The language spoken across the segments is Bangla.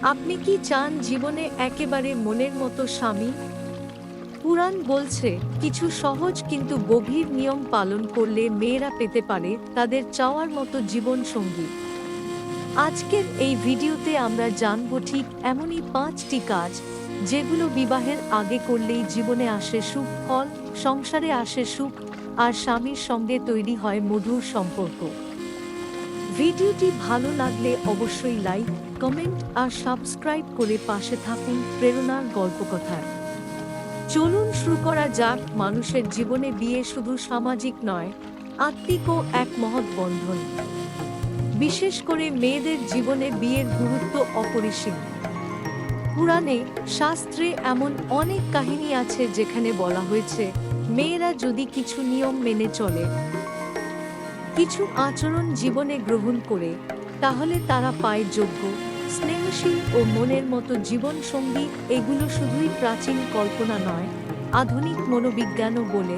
আপনি কি চান জীবনে একেবারে মনের মতো স্বামী? পুরাণ বলছে কিছু সহজ কিন্তু গভীর নিয়ম পালন করলে মেয়েরা পেতে পারে তাদের চাওয়ার মতো জীবন সঙ্গী। আজকের এই ভিডিওতে আমরা জানব ঠিক এমনই 5টি কাজ যেগুলো বিবাহের আগে করলেই জীবনে আসে সুখ ফল, সংসারে আসে সুখ, আর স্বামীর সঙ্গে তৈরি হয় মধুর সম্পর্ক। ভিডিওটি ভালো লাগলে অবশ্যই লাইক, কমেন্ট আর সাবস্ক্রাইব করে পাশে থাকুন প্রেরণার গল্পকথার। চলুন শুরু করা যাক। মানুষের জীবনে বিয়ে শুধু সামাজিক নয়, আত্মিকও এক মহৎ বন্ধন। বিশেষ করে মেয়েদের জীবনে বিয়ের গুরুত্ব অপরিসীম। পুরাণে, শাস্ত্রে এমন অনেক কাহিনী আছে যেখানে বলা হয়েছে মেয়েরা যদি কিছু নিয়ম মেনে চলে, কিছু আচরণ জীবনে গ্রহণ করে, তাহলে তারা পায় যোগ্য, স্নেহশীল ও মনের মতো জীবন সঙ্গী। এগুলো শুধুই প্রাচীন কল্পনা নয়, আধুনিক মনোবিজ্ঞানও বলে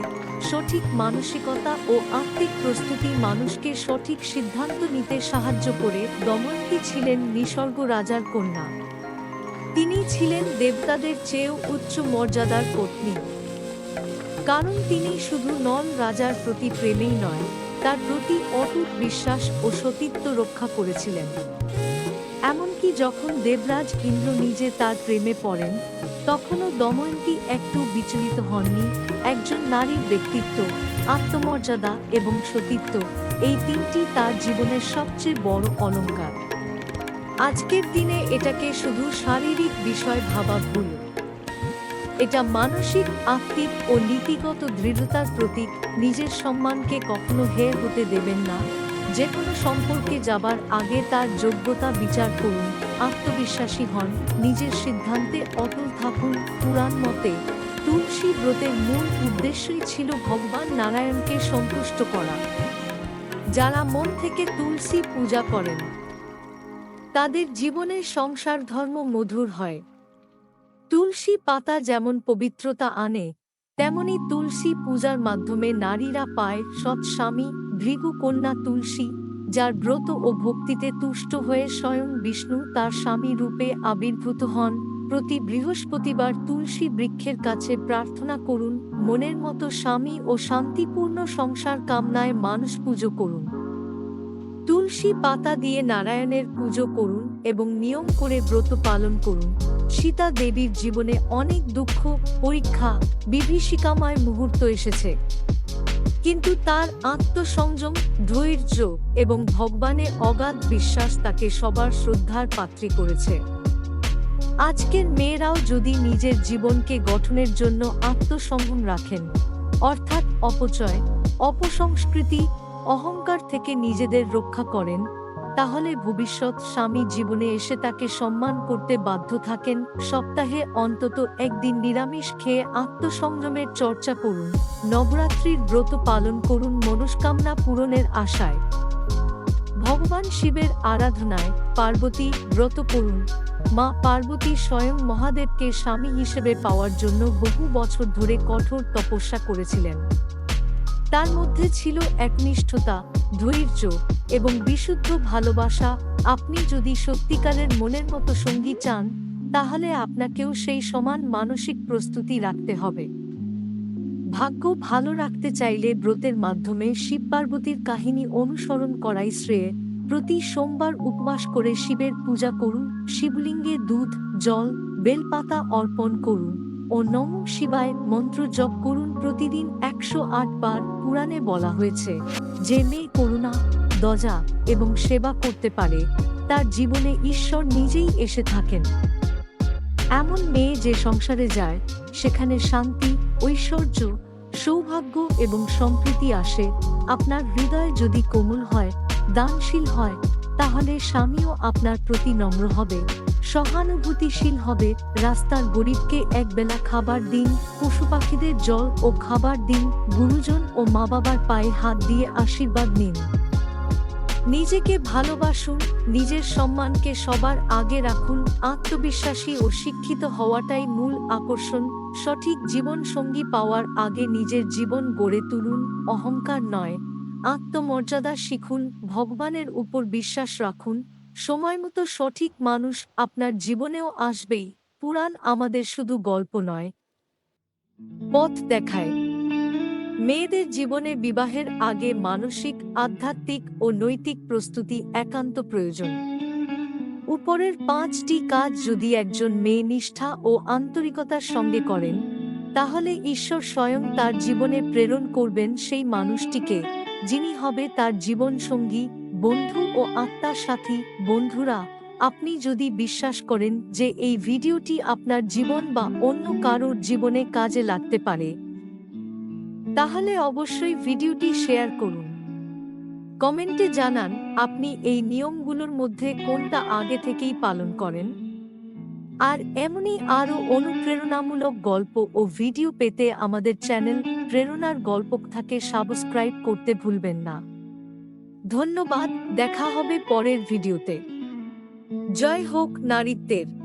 সঠিক মানসিকতা ও আত্মিক প্রস্তুতি মানুষকে সঠিক সিদ্ধান্ত নিতে সাহায্য করে। দময়ন্তী ছিলেন নিসর্গ রাজার কন্যা। তিনি ছিলেন দেবতাদের চেয়েও উচ্চ মর্যাদার পত্নী, কারণ তিনি শুধু নল রাজার প্রতি প্রেমেই নয়, তার প্রতি অটুট বিশ্বাস ও সতীত্ব রক্ষা করেছিলেন। এমনকি যখন দেবরাজ ইন্দ্র নিজে তার প্রেমে পড়েন, তখনও দময়ন্তী একটু বিচলিত হননি। একজন নারীর ব্যক্তিত্ব, আত্মমর্যাদা এবং সতীত্ব, এই তিনটি তার জীবনের সবচেয়ে বড় অলংকার। আজকের দিনে এটাকে শুধু শারীরিক বিষয় ভাবা ভুল। এটা মানসিক, আত্মিক ও নীতিগত দৃঢ়তার প্রতীক। নিজের সম্মানকে কখনো হেয় হতে দেবেন না। যে কোনো সম্পর্কে যাবার আগে তার যোগ্যতা বিচার করুন, আত্মবিশ্বাসী হন, নিজের সিদ্ধান্তে অটল থাকুন। পুরাণ মতে তুলসী ব্রতের মূল উদ্দেশ্যই ছিল ভগবান নারায়ণকে সন্তুষ্ট করা। যারা মন থেকে তুলসী পূজা করেন, তাদের জীবনের সংসার ধর্ম মধুর হয়। তুলসী পাতা যেমন পবিত্রতা আনে, তেমনি তুলসী পূজার মাধ্যমে নারীরা পায় সৎ স্বামী। ভৃগু কন্যা তুলসী, যার ব্রত ও ভক্তিতে তুষ্ট হয়ে স্বয়ং বিষ্ণু তার স্বামী রূপে আবির্ভূত হন। প্রতি বৃহস্পতিবার তুলসী বৃক্ষের কাছে প্রার্থনা করুন, মনের মতো স্বামী ও শান্তিপূর্ণ সংসার কামনায় মানুষ পুজো করুন। তুলসী পাতা দিয়ে নারায়ণের পুজো করুন এবং নিয়ম করে ব্রত পালন করুন। সীতা দেবীর জীবনে অনেক দুঃখ, পরীক্ষা, বিভীষিকাময় মুহূর্ত এসেছে, কিন্তু তার আত্মসংযম, ধৈর্য এবং ভগবানে অগাধ বিশ্বাস তাকে সবার শ্রদ্ধার পাত্রী করেছে। আজকের মেয়েরাও যদি নিজের জীবনকে গঠনের জন্য আত্মসংযম রাখেন, অর্থাৎ অপচয়, অপসংস্কৃতি, অহংকার থেকে নিজেদের রক্ষা করেন, তাহলে ভবিষ্যৎ স্বামী জীবনে এসে তাকে সম্মান করতে বাধ্য থাকেন। সপ্তাহে অন্তত একদিন নিরামিষ খেয়ে আত্মসংযমের চর্চা করুন। নবরাত্রির ব্রত পালন করুন মনস্কামনা পূরণের আশায়। ভগবান শিবের আরাধনায় পার্বতী ব্রত করুন। মা পার্বতী স্বয়ং মহাদেবকে স্বামী হিসেবে পাওয়ার জন্য বহু বছর ধরে কঠোর তপস্যা করেছিলেন। তার মধ্যে ছিল একনিষ্ঠতা, ধৈর্য এবং বিশুদ্ধ ভালোবাসা। আপনি যদি সত্যিকারের মনের মতো সঙ্গী চান, তাহলে আপনাকেও সেই সমান মানসিক প্রস্তুতি রাখতে হবে। ভাগ্য ভালো রাখতে চাইলে ব্রতের মাধ্যমে শিব পার্বতীর কাহিনী অনুসরণ করাই শ্রেয়। প্রতি সোমবার উপবাস করে শিবের পূজা করুন, শিবলিঙ্গে দুধ, জল, বেলপাতা অর্পণ করুন ও নমঃ শিবায় মন্ত্র জপ করুন প্রতিদিন 108 বার। পুরাণে বলা হয়েছে, যে মেয়ে করুণা, দয়া এবং সেবা করতে পারে, তার জীবনে ঈশ্বর নিজেই এসে থাকেন। এমন মেয়ে যে সংসারে যায়, সেখানে শান্তি, ঐশ্বর্য, সৌভাগ্য এবং সম্প্রীতি আসে। আপনার হৃদয় যদি কোমল হয়, দানশীল হয়, তাহলে স্বামীও আপনার প্রতি নম্র হবে, সহানুভূতিশীল হবে। রাস্তার গরিবকে একবেলা খাবার দিন, পশু পাখিদের জল ও খাবার দিন, গুরুজন ও মা বাবার পায়ে হাত দিয়ে আশীর্বাদ নিন। নিজেকে ভালোবাসুন, নিজের সম্মানকে সবার আগে রাখুন। আত্মবিশ্বাসী ও শিক্ষিত হওয়াটাই মূল আকর্ষণ। সঠিক জীবন সঙ্গী পাওয়ার আগে নিজের জীবন গড়ে তুলুন, অহংকার নয়, আত্মমর্যাদা শিখুন, ভগবানের উপর বিশ্বাস রাখুন সময়মতো সঠিক মানুষ আপনার জীবনেও আসবেই। পুরাণ আমাদের শুধু গল্প নয়, পথ দেখায়। মেয়েদের জীবনে বিবাহের আগে মানসিক, আধ্যাত্মিক ও নৈতিক প্রস্তুতি একান্ত প্রয়োজন। উপরের 5টি কাজ যদি একজন মেয়ে নিষ্ঠা ও আন্তরিকতার সঙ্গে করেন, তাহলে ঈশ্বর স্বয়ং তার জীবনে প্রেরণ করবেন সেই মানুষটিকে, যিনি হবে তার জীবনসঙ্গী, বন্ধু ও আত্মার সাথী। বন্ধুরা, আপনি যদি বিশ্বাস করেন যে এই ভিডিওটি আপনার জীবন বা অন্য কারোর জীবনে কাজে লাগতে পারে, তাহলে অবশ্যই ভিডিওটি শেয়ার করুন। কমেন্টে জানান আপনি এই নিয়মগুলোর মধ্যে কোনটা আগে থেকেই পালন করেন। আর এমনই আরও অনুপ্রেরণামূলক গল্প ও ভিডিও পেতে আমাদের চ্যানেল প্রেরণার গল্পকথাকে সাবস্ক্রাইব করতে ভুলবেন না। ধন্যবাদ, দেখা হবে পরের ভিডিওতে। জয় হোক নারীত্বের।